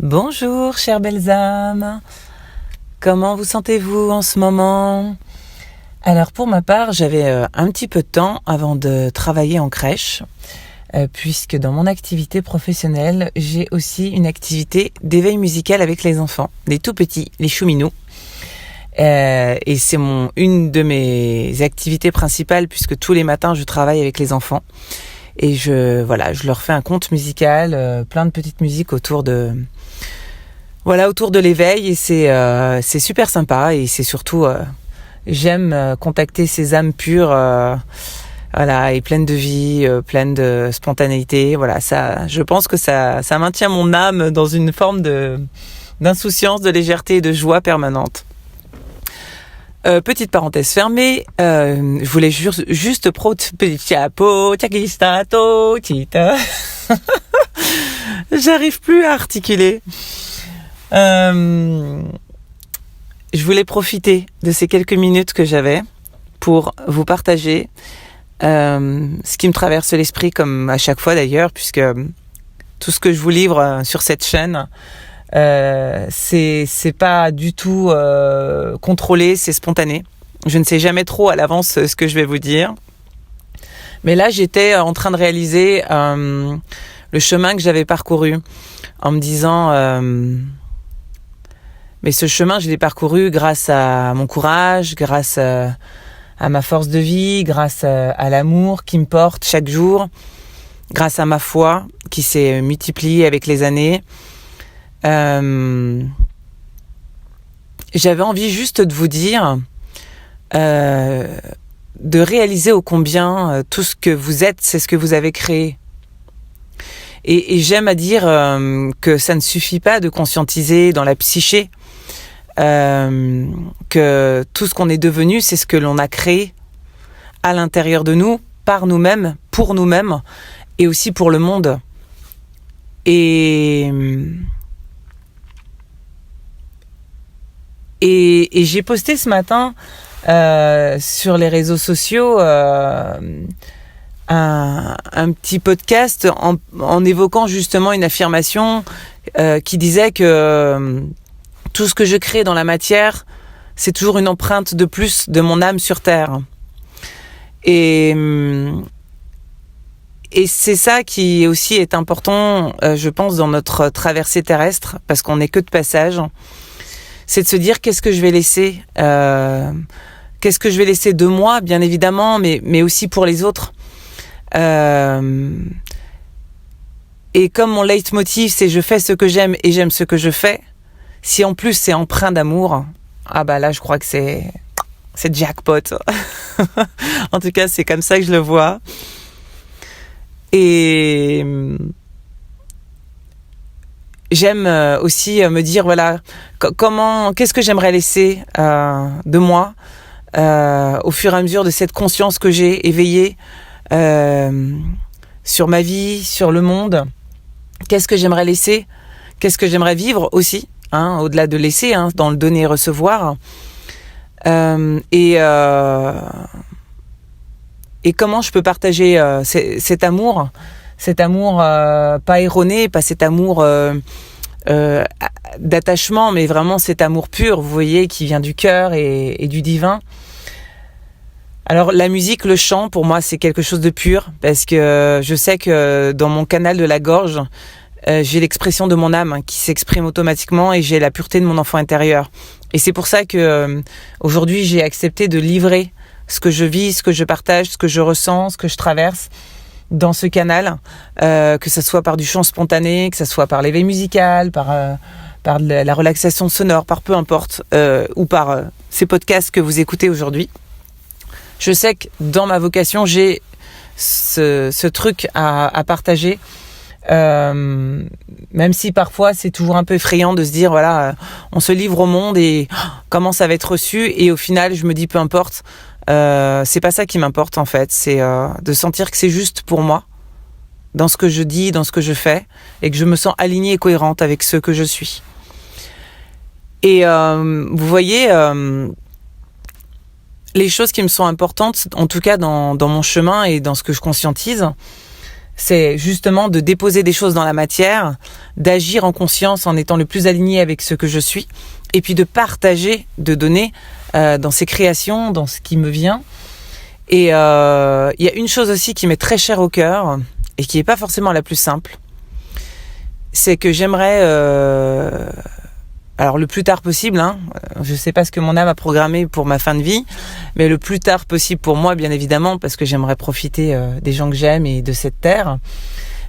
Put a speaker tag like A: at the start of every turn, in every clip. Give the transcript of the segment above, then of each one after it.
A: Bonjour chères belles âmes, comment vous sentez-vous en ce moment ? Alors pour ma part, j'avais un petit peu de temps avant de travailler en crèche, puisque dans mon activité professionnelle, j'ai aussi une activité d'éveil musical avec les enfants, les tout petits, les chouminous. Et c'est une de mes activités principales, puisque tous les matins je travaille avec les enfants. Et je leur fais un conte musical, plein de petites musiques autour de l'éveil, et c'est super sympa, et c'est surtout j'aime contacter ces âmes pures, et pleines de vie, pleines de spontanéité. Voilà, ça, je pense que ça maintient mon âme dans une forme d'insouciance, de légèreté et de joie permanente. Petite parenthèse fermée, je voulais juste j'arrive plus à articuler. Je voulais profiter de ces quelques minutes que j'avais pour vous partager ce qui me traverse l'esprit, comme à chaque fois d'ailleurs, puisque tout ce que je vous livre sur cette chaîne, c'est pas du tout contrôlé, c'est spontané. Je ne sais jamais trop à l'avance ce que je vais vous dire. Mais là, j'étais en train de réaliser le chemin que j'avais parcouru, en me disant mais ce chemin, je l'ai parcouru grâce à mon courage, grâce à ma force de vie, grâce à l'amour qui me porte chaque jour, grâce à ma foi qui s'est multipliée avec les années. J'avais envie juste de vous dire, de réaliser ô combien tout ce que vous êtes, c'est ce que vous avez créé. Et j'aime à dire que ça ne suffit pas de conscientiser dans la psyché, que tout ce qu'on est devenu, c'est ce que l'on a créé à l'intérieur de nous, par nous-mêmes, pour nous-mêmes, et aussi pour le monde. Et j'ai posté ce matin sur les réseaux sociaux un petit podcast en évoquant justement une affirmation qui disait que tout ce que je crée dans la matière, c'est toujours une empreinte de plus de mon âme sur terre. Et c'est ça qui aussi est important, je pense, dans notre traversée terrestre, parce qu'on n'est que de passage. C'est de se dire qu'est-ce que je vais laisser, qu'est-ce que je vais laisser de moi, bien évidemment, mais aussi pour les autres. Et comme mon leitmotiv, c'est je fais ce que j'aime et j'aime ce que je fais, si en plus c'est empreint d'amour, là je crois que c'est jackpot. En tout cas, c'est comme ça que je le vois. Et j'aime aussi me dire, qu'est-ce que j'aimerais laisser de moi au fur et à mesure de cette conscience que j'ai éveillée sur ma vie, sur le monde. Qu'est-ce que j'aimerais laisser ? Qu'est-ce que j'aimerais vivre aussi, au-delà de laisser, dans le donner et recevoir. Et comment je peux partager cet amour pas erroné, pas cet amour d'attachement, mais vraiment cet amour pur, vous voyez, qui vient du cœur et du divin. Alors la musique, le chant, pour moi, c'est quelque chose de pur, parce que je sais que dans mon canal de la gorge, j'ai l'expression de mon âme qui s'exprime automatiquement, et j'ai la pureté de mon enfant intérieur. Et c'est pour ça que aujourd'hui, j'ai accepté de livrer ce que je vis, ce que je partage, ce que je ressens, ce que je traverse dans ce canal, que ça soit par du chant spontané, que ça soit par l'éveil musical, par la relaxation sonore, par peu importe, ou par ces podcasts que vous écoutez aujourd'hui. Je sais que dans ma vocation, j'ai ce truc à partager, même si parfois c'est toujours un peu effrayant de se dire on se livre au monde et comment ça va être reçu, et au final je me dis peu importe, c'est pas ça qui m'importe en fait, c'est de sentir que c'est juste pour moi dans ce que je dis, dans ce que je fais, et que je me sens alignée et cohérente avec ce que je suis. Et vous voyez, les choses qui me sont importantes, en tout cas dans mon chemin et dans ce que je conscientise, c'est justement de déposer des choses dans la matière, d'agir en conscience en étant le plus aligné avec ce que je suis, et puis de partager, de donner dans ces créations, dans ce qui me vient. Et il y a une chose aussi qui m'est très chère au cœur, et qui n'est pas forcément la plus simple, c'est que j'aimerais, alors le plus tard possible, je ne sais pas ce que mon âme a programmé pour ma fin de vie, mais le plus tard possible pour moi, bien évidemment, parce que j'aimerais profiter des gens que j'aime et de cette terre.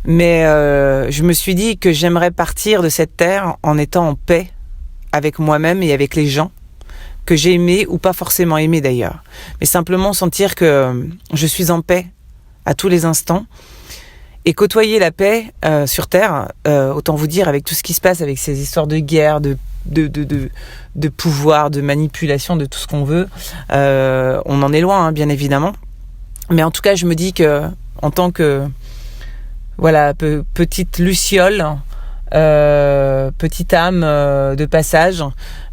A: Mais je me suis dit que j'aimerais partir de cette terre en étant en paix avec moi-même et avec les gens que j'ai aimés ou pas forcément aimés d'ailleurs. Mais simplement sentir que je suis en paix à tous les instants. Et côtoyer la paix sur Terre, autant vous dire, avec tout ce qui se passe, avec ces histoires de guerre, de pouvoir, de manipulation, de tout ce qu'on veut, on en est loin, bien évidemment. Mais en tout cas, je me dis que, en tant que petite luciole, petite âme de passage,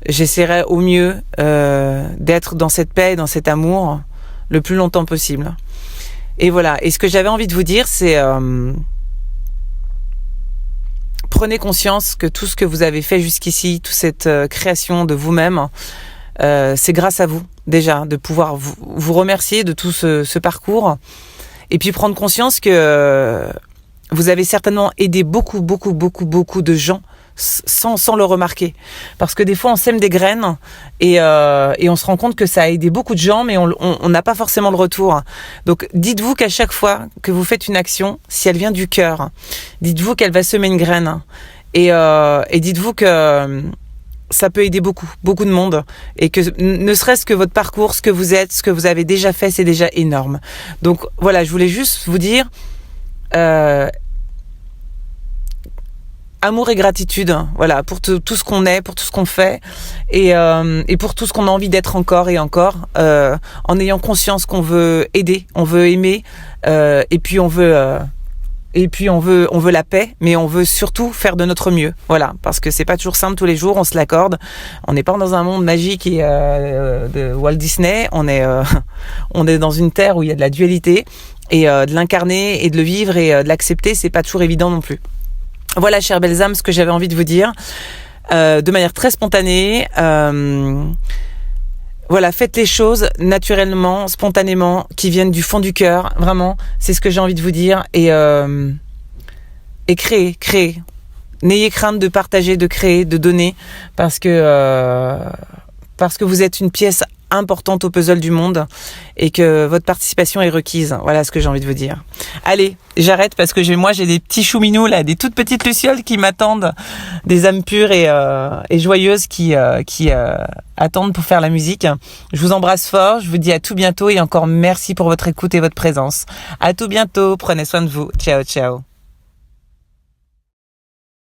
A: j'essaierai au mieux d'être dans cette paix, dans cet amour, le plus longtemps possible. Et voilà, et ce que j'avais envie de vous dire, c'est prenez conscience que tout ce que vous avez fait jusqu'ici, toute cette création de vous-même, c'est grâce à vous, déjà, de pouvoir vous remercier de tout ce parcours, et puis prendre conscience que vous avez certainement aidé beaucoup de gens sans le remarquer. Parce que des fois, on sème des graines et on se rend compte que ça a aidé beaucoup de gens, mais on n'a pas forcément le retour. Donc, dites-vous qu'à chaque fois que vous faites une action, si elle vient du cœur, dites-vous qu'elle va semer une graine. Et dites-vous que ça peut aider beaucoup de monde. Et que ne serait-ce que votre parcours, ce que vous êtes, ce que vous avez déjà fait, c'est déjà énorme. Donc, voilà, je voulais juste vous dire... amour et gratitude, voilà, pour tout ce qu'on est, pour tout ce qu'on fait, et pour tout ce qu'on a envie d'être encore et encore, en ayant conscience qu'on veut aider, on veut aimer, et puis on veut la paix, mais on veut surtout faire de notre mieux, voilà, parce que c'est pas toujours simple tous les jours, on se l'accorde, on n'est pas dans un monde magique et de Walt Disney, on est dans une terre où il y a de la dualité, et de l'incarner et de le vivre et de l'accepter, c'est pas toujours évident non plus. Voilà, chères belles âmes, ce que j'avais envie de vous dire, de manière très spontanée. Voilà, faites les choses naturellement, spontanément, qui viennent du fond du cœur. Vraiment, c'est ce que j'ai envie de vous dire. Et créez. N'ayez crainte de partager, de créer, de donner, parce que vous êtes une pièce importante au puzzle du monde et que votre participation est requise. Voilà ce que j'ai envie de vous dire. Allez, j'arrête parce que j'ai des petits chouminous là, des toutes petites lucioles qui m'attendent, des âmes pures et joyeuses qui attendent pour faire la musique. Je vous embrasse fort, je vous dis à tout bientôt et encore merci pour votre écoute et votre présence. À tout bientôt, prenez soin de vous. Ciao, ciao.